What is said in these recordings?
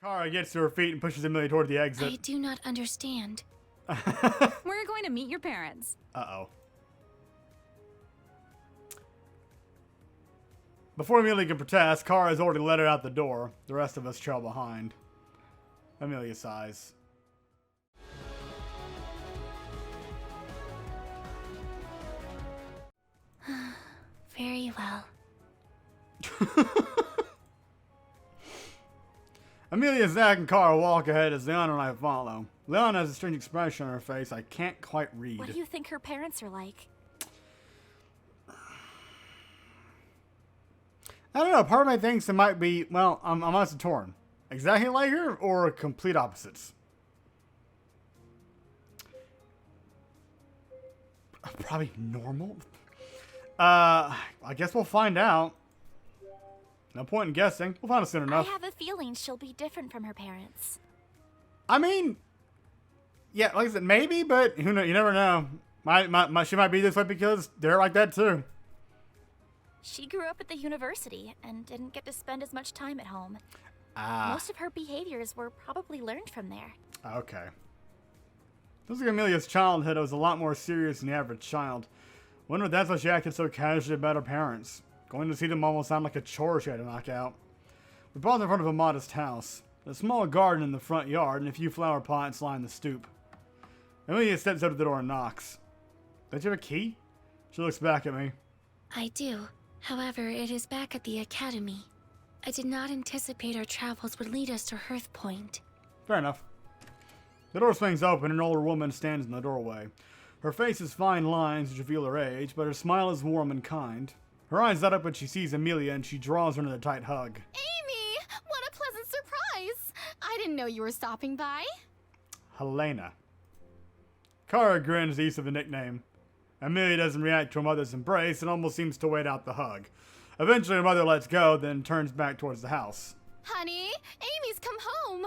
Kara gets to her feet and pushes Amelia toward the exit. I do not understand. We're going to meet your parents. Uh-oh. Before Amelia can protest, Kara has already let her out the door. The rest of us trail behind. Amelia sighs. Very well. Amelia, Zach, and Kara walk ahead as Leon and I follow. Leon has a strange expression on her face I can't quite read. What do you think her parents are like? I don't know. Part of me thinks it might be, well, I'm honestly torn. Exactly like her or complete opposites? Probably normal. I guess we'll find out. No point in guessing. We'll find out soon enough. I have a feeling she'll be different from her parents. I mean, yeah, like I said, maybe, but who knows? You never know. She might be this way because they're like that too. She grew up at the university and didn't get to spend as much time at home. Most of her behaviors were probably learned from there. Okay. Looks like Amelia's childhood was a lot more serious than the average child. Wonder if that's why she acted so casually about her parents. Going to see them almost sounded like a chore she had to knock out. We paused in front of a modest house. A small garden in the front yard and a few flower pots line the stoop. Amelia steps up to the door and knocks. Don't you have a key? She looks back at me. I do. However, it is back at the academy. I did not anticipate our travels would lead us to Hearth Point. Fair enough. The door swings open and an older woman stands in the doorway. Her face has fine lines which reveal her age, but her smile is warm and kind. Her eyes light up when she sees Amelia and she draws her into a tight hug. Amy! What a pleasant surprise! I didn't know you were stopping by. Helena. Kara grins at the use of the nickname. Amelia doesn't react to her mother's embrace and almost seems to wait out the hug. Eventually her mother lets go, then turns back towards the house. Honey, Amy's come home.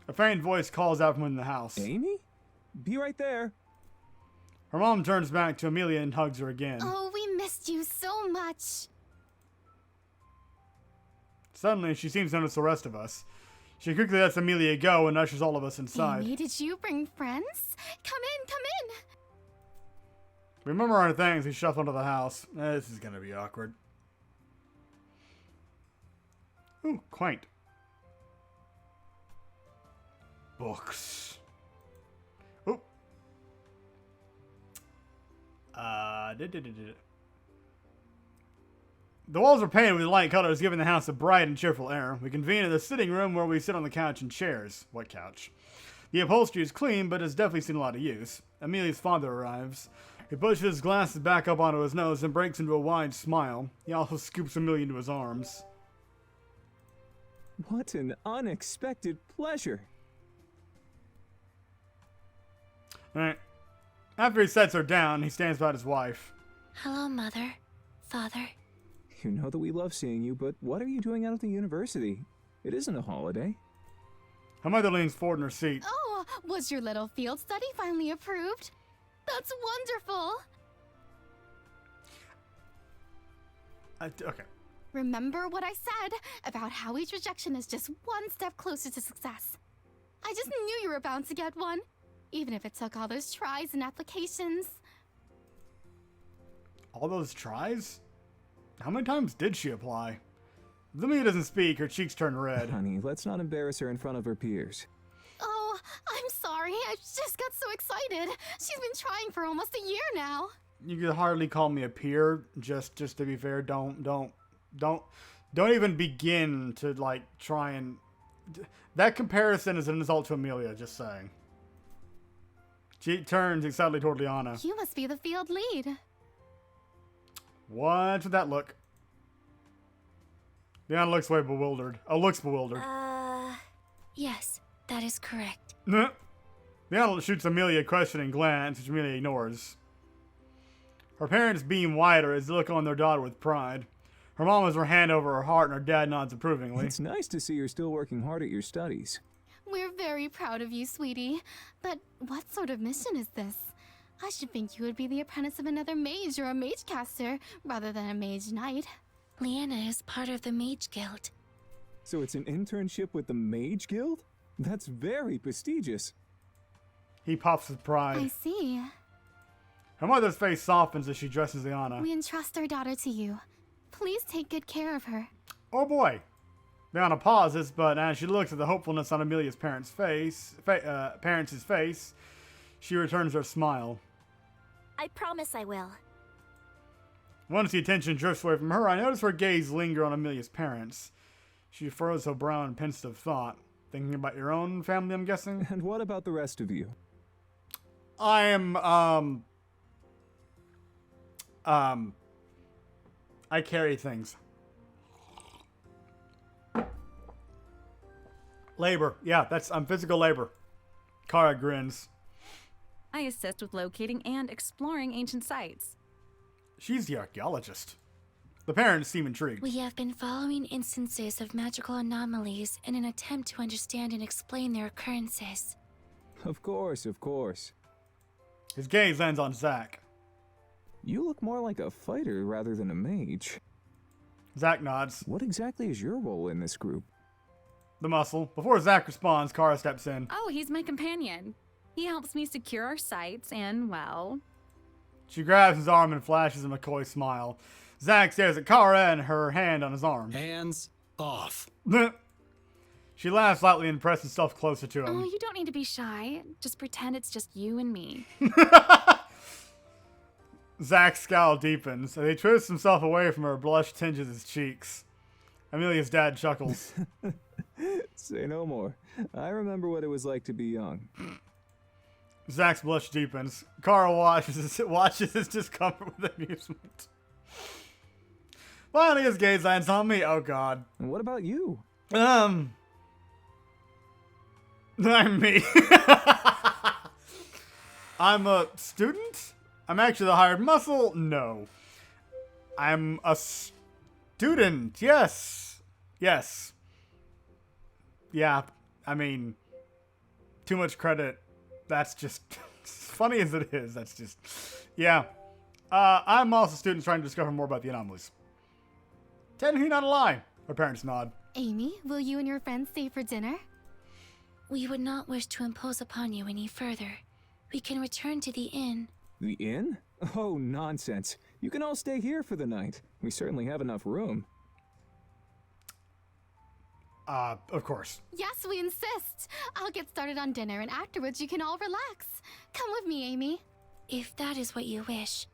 A faint voice calls out from within the house. Amy? Be right there. Her mom turns back to Amelia and hugs her again. Oh, we missed you so much. Suddenly, she seems to notice the rest of us. She quickly lets Amelia go and ushers all of us inside. Amy, did you bring friends? Come in, come in. We remember our things, we shuffle into the house. This is gonna be awkward. Ooh, quaint. Books. Ooh. The walls are painted with light colors, giving the house a bright and cheerful air. We convene in the sitting room where we sit on the couch in chairs. What couch? The upholstery is clean, but has definitely seen a lot of use. Amelia's father arrives. He pushes his glasses back up onto his nose and breaks into a wide smile. He also scoops Amelia into his arms. What an unexpected pleasure. Alright. After he sets her down, he stands by his wife. Hello, Mother. Father. You know that we love seeing you, but what are you doing out at the university? It isn't a holiday. Her mother leans forward in her seat. Oh, was your little field study finally approved? That's wonderful. Okay. Remember what I said about how each rejection is just one step closer to success. I just knew you were bound to get one, even if it took all those tries and applications. All those tries? How many times did she apply? As Amelia doesn't speak, her cheeks turn red. Honey, let's not embarrass her in front of her peers. Oh, I'm sorry. I just got so excited. She's been trying for almost a year now. You could hardly call me a peer, just to be fair. Don't even begin to, like, try and... That comparison is an insult to Amelia, just saying. She turns excitedly toward Liana. You must be the field lead. What's with that look? Liana looks way bewildered. Oh, looks bewildered. Yes, that is correct. Liana shoots Amelia a questioning glance, which Amelia ignores. Her parents beam wider as they look on their daughter with pride. Her mom has her hand over her heart and her dad nods approvingly. It's nice to see you're still working hard at your studies. We're very proud of you, sweetie. But what sort of mission is this? I should think you would be the apprentice of another mage or a mage caster, rather than a mage knight. Leanna is part of the Mage Guild. So it's an internship with the Mage Guild? That's very prestigious. He pops with pride. I see. Her mother's face softens as she dresses Liana. We entrust our daughter to you. Please take good care of her. Oh boy. Liana pauses, but as she looks at the hopefulness on Amelia's parents' face, she returns her smile. I promise I will. Once the attention drifts away from her, I notice her gaze linger on Amelia's parents. She furrows her brow in pensive thought. Thinking about your own family, I'm guessing? And what about the rest of you? I am, I carry things. Labor. Yeah, I'm physical labor. Kara grins. I assist with locating and exploring ancient sites. She's the archaeologist. The parents seem intrigued. We have been following instances of magical anomalies in an attempt to understand and explain their occurrences. Of course, of course. His gaze lands on Zack. You look more like a fighter rather than a mage. Zack nods. What exactly is your role in this group? The muscle. Before Zack responds, Kara steps in. Oh, he's my companion. He helps me secure our sites and, well... She grabs his arm and flashes him a coy smile. Zack stares at Kara and her hand on his arm. Hands off. She laughs lightly and presses herself closer to him. Oh, you don't need to be shy. Just pretend it's just you and me. Zack's scowl deepens, and he twists himself away from her. Blush tinges his cheeks. Amelia's dad chuckles. Say no more. I remember what it was like to be young. Zack's blush deepens. Kara watches his discomfort with amusement. Finally, his gaze lands on me. Oh, God. And what about you? I'm me. I'm a student? I'm actually the hired muscle? No. I'm a student. Yes. Yes. Yeah, I mean, too much credit. That's just, as funny as it is, that's just, yeah. I'm also a student trying to discover more about the anomalies. Technically not a lie. Her parents nod. Amy, will you and your friends stay for dinner? We would not wish to impose upon you any further. We can return to the inn. The inn? Oh, nonsense. You can all stay here for the night. We certainly have enough room. Of course. Yes, we insist. I'll get started on dinner, and afterwards you can all relax. Come with me, Amy. If that is what you wish.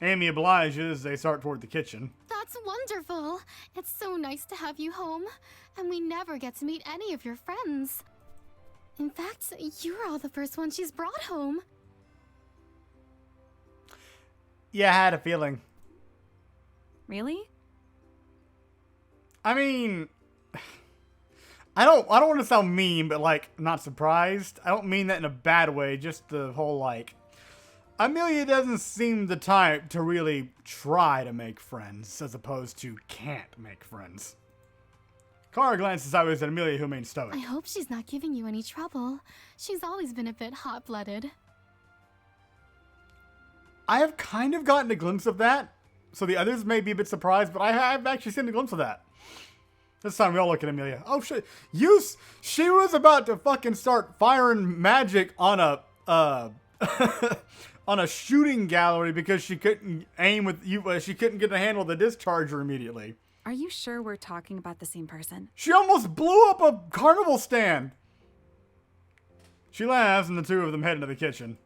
Amy obliges. They start toward the kitchen. That's wonderful. It's so nice to have you home, and we never get to meet any of your friends. In fact, you're all the first one she's brought home. Yeah, I had a feeling. Really? I mean, I don't want to sound mean, but like, not surprised. I don't mean that in a bad way, just the whole like, Amelia doesn't seem the type to really try to make friends, as opposed to can't make friends. Kara glances sideways at Amelia, who remains stoic. I hope she's not giving you any trouble. She's always been a bit hot-blooded. I have kind of gotten a glimpse of that, so the others may be a bit surprised, but I have actually seen a glimpse of that. This time we all look at Amelia. Oh shit! She was about to fucking start firing magic on a on a shooting gallery because she couldn't aim with you. She couldn't get a handle of the discharger immediately. Are you sure we're talking about the same person? She almost blew up a carnival stand. She laughs, and the two of them head into the kitchen.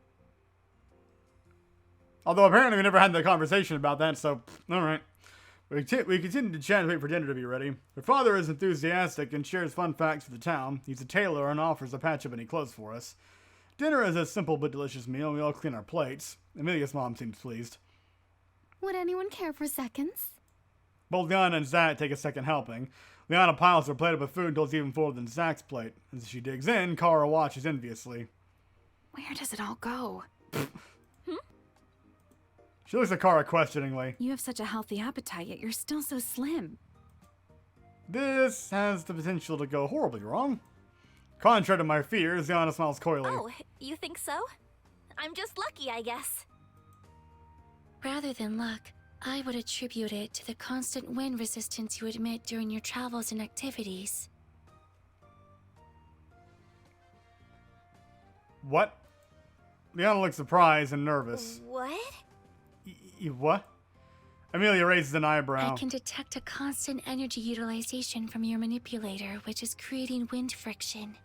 Although apparently we never had the conversation about that, so all right. We continue to chat and wait for dinner to be ready. Her father is enthusiastic and shares fun facts for the town. He's a tailor and offers to patch up any clothes for us. Dinner is a simple but delicious meal. We all clean our plates. Amelia's mom seems pleased. Would anyone care for seconds? Both Liana and Zack take a second helping. Liana piles her plate up with food until it's even fuller than Zack's plate. As she digs in, Kara watches enviously. Where does it all go? She looks at Kara questioningly. You have such a healthy appetite, yet you're still so slim. This has the potential to go horribly wrong. Contrary to my fears, Liana smiles coyly. Oh, you think so? I'm just lucky, I guess. Rather than luck, I would attribute it to the constant wind resistance you emit during your travels and activities. What? Leona looks surprised and nervous. What? What? Amelia raises an eyebrow. I can detect a constant energy utilization from your manipulator, which is creating wind friction.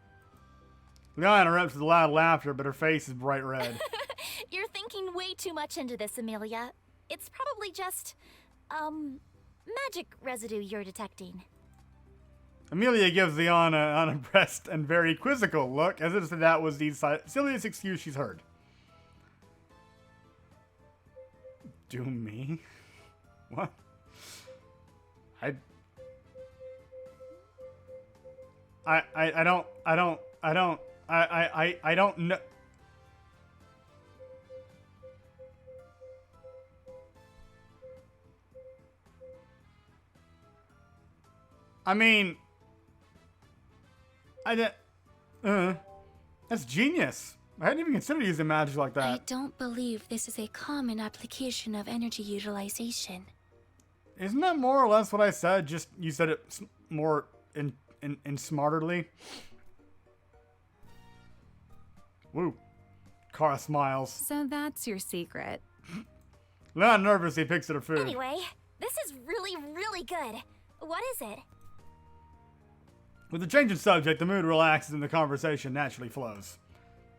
Leona interrupts with loud laughter, but her face is bright red. You're thinking way too much into this, Amelia. It's probably just, magic residue you're detecting. Amelia gives Leona an unimpressed and very quizzical look, as if that was the silliest excuse she's heard. Do me? What? I don't know. I mean, that's genius. I hadn't even considered using magic like that. I don't believe this is a common application of energy utilization. Isn't that more or less what I said? Just you said it more in smarterly. Woo. Kara smiles. So that's your secret. Not nervously picks at her food. Anyway, this is really, really good. What is it? With the change in subject, the mood relaxes and the conversation naturally flows.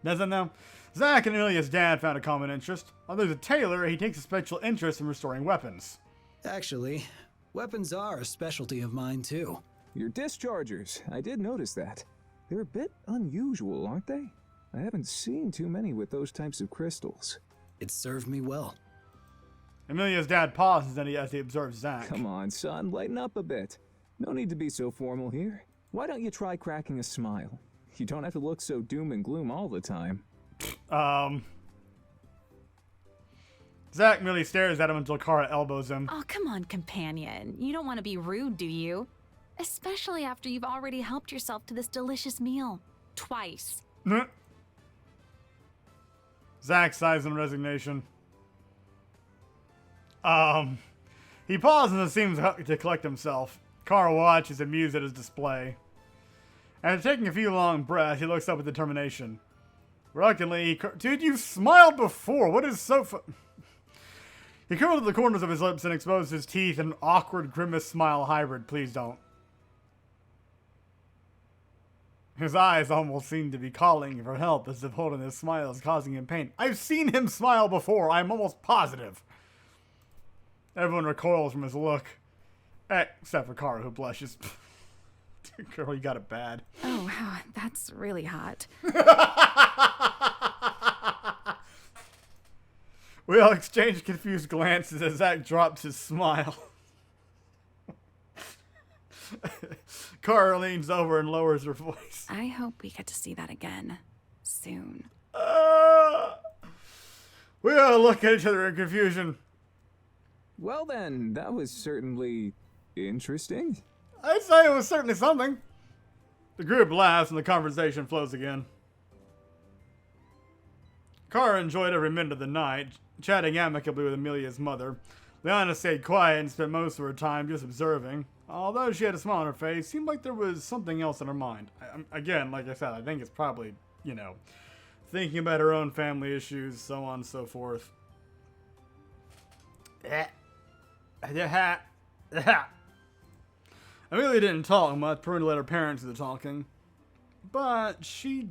Doesn't though? Zach and Amelia's dad found a common interest. Although he's a tailor, he takes a special interest in restoring weapons. Actually, weapons are a specialty of mine too. Your dischargers, I did notice that. They're a bit unusual, aren't they? I haven't seen too many with those types of crystals. It served me well. Amelia's dad pauses as he observes Zach. Come on, son, lighten up a bit. No need to be so formal here. Why don't you try cracking a smile? You don't have to look so doom and gloom all the time. Zach merely stares at him until Kara elbows him. Oh, come on, companion. You don't want to be rude, do you? Especially after you've already helped yourself to this delicious meal. Twice. Zach sighs in resignation. He pauses and seems to collect himself. Kara watches, amused at his display. After taking a few long breaths, he looks up with determination. Reluctantly, dude, you smiled before. What is so He curled the corners of his lips and exposed his teeth in an awkward grimace smile hybrid. Please don't. His eyes almost seem to be calling for help, as if holding his smile is causing him pain. I've seen him smile before, I'm almost positive. Everyone recoils from his look. Except for Kara, who blushes. Girl, you got it bad. Oh, wow, that's really hot. We all exchange confused glances as Zach drops his smile. Kara leans over and lowers her voice. I hope we get to see that again. Soon. We all look at each other in confusion. Well then, that was certainly interesting. I'd say it was certainly something. The group laughs and the conversation flows again. Kara enjoyed every minute of the night, chatting amicably with Amelia's mother. Leona stayed quiet and spent most of her time just observing. Although she had a smile on her face, it seemed like there was something else in her mind. Again, like I said, I think it's probably, thinking about her own family issues, so on and so forth. Amelia didn't talk much, preferring to let her parents do the talking. But she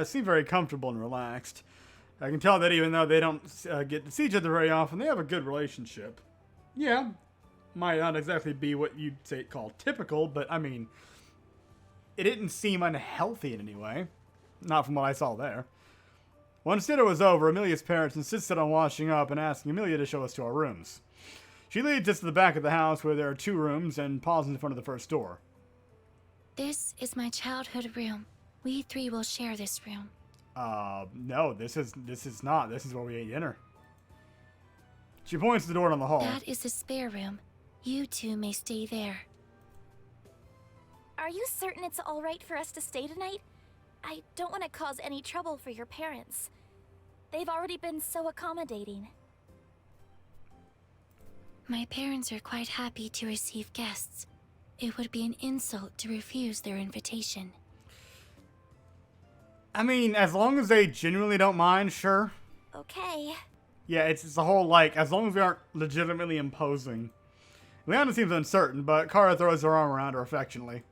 seemed very comfortable and relaxed. I can tell that even though they don't get to see each other very often, they have a good relationship. Yeah, might not exactly be what you'd say called typical, but I mean, it didn't seem unhealthy in any way. Not from what I saw there. Once dinner was over, Amelia's parents insisted on washing up and asking Amelia to show us to our rooms. She leads us to the back of the house where there are 2 rooms and pauses in front of the first door. This is my childhood room. We 3 will share this room. No, this is not. This is where we ate dinner. She points to the door down the hall. That is the spare room. You 2 may stay there. Are you certain it's all right for us to stay tonight? I don't want to cause any trouble for your parents. They've already been so accommodating. My parents are quite happy to receive guests. It would be an insult to refuse their invitation. I mean, as long as they genuinely don't mind, sure. Okay. Yeah, it's the whole, like, as long as we aren't legitimately imposing. Leanna seems uncertain, but Kara throws her arm around her affectionately.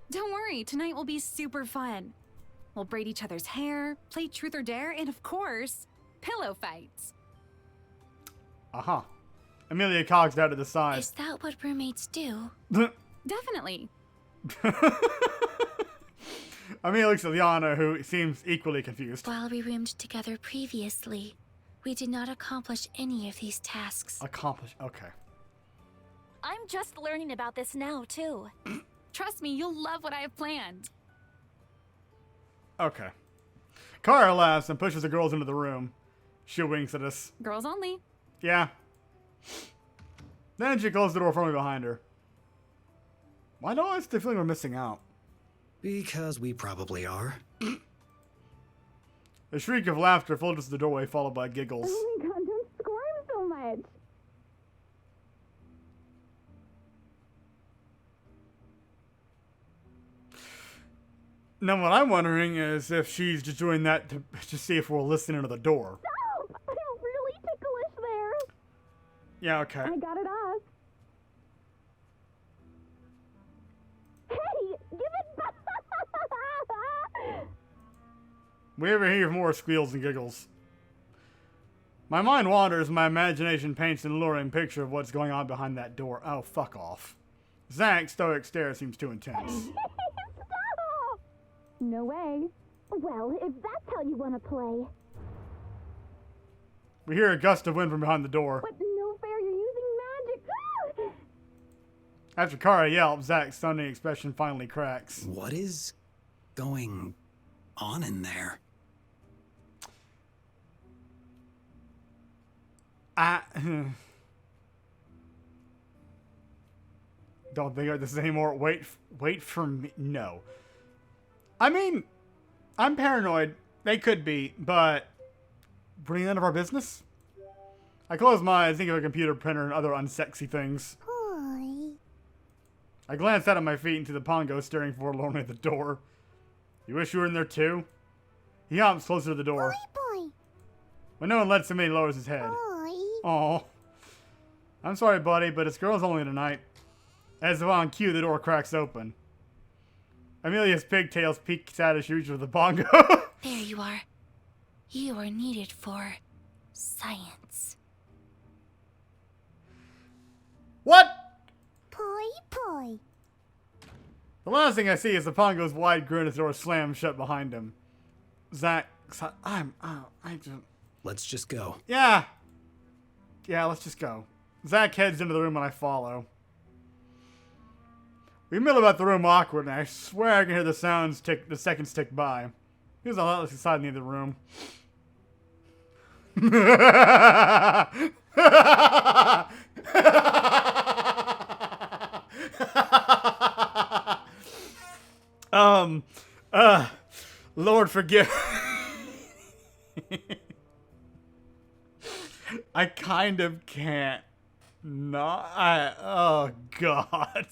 Don't worry, tonight will be super fun. We'll braid each other's hair, play truth or dare, and of course, pillow fights. Uh-huh. Amelia cogs out to the side. Is that what roommates do? Definitely. Amelia looks at Liana, who seems equally confused. While we roomed together previously, we did not accomplish any of these tasks. Okay. I'm just learning about this now, too. Trust me, you'll love what I have planned. Okay. Kara laughs and pushes the girls into the room. She winks at us. Girls only. Yeah. Then she closed the door firmly behind her. Why do I still feel like we're missing out? Because we probably are. A shriek of laughter filters the doorway, followed by giggles. Oh my god, don't squirm so much. Now, what I'm wondering is if she's just doing that to see if we're listening to the door. Stop! I'm really ticklish there. Yeah, okay. I got it off. Hey, give it back! We ever hear more squeals and giggles. My mind wanders, my imagination paints an alluring picture of what's going on behind that door. Oh, fuck off. Zach's stoic stare seems too intense. Stop! No way. Well, if that's how you want to play. We hear a gust of wind from behind the door. But no fair, you're using magic. After Kara yelps, Zach's stunning expression finally cracks. What is going on in there? Don't think about this anymore. Wait for me. No. I mean, I'm paranoid. They could be, but really none of our business. I close my eyes, think of a computer printer and other unsexy things. Hi. I glance out at my feet into the Pongo staring forlornly at the door. You wish you were in there too? He hops closer to the door. Boy. When no one lets him in, he lowers his head. Aw. I'm sorry, buddy, but it's girls only tonight. As if on cue, the door cracks open. Amelia's pigtails peeks out as she reaches for the bongo. There you are. You are needed for science. What? Poi. The last thing I see is the Pongo's wide grin as the door slams shut behind him. Zach, Let's just go. Yeah. Yeah, let's just go. Zach heads into the room and I follow. We mill about the room awkward, and I swear I can hear the seconds tick by. There's a lot less inside in the other room. Lord forgive. I kind of can't not. Oh, God.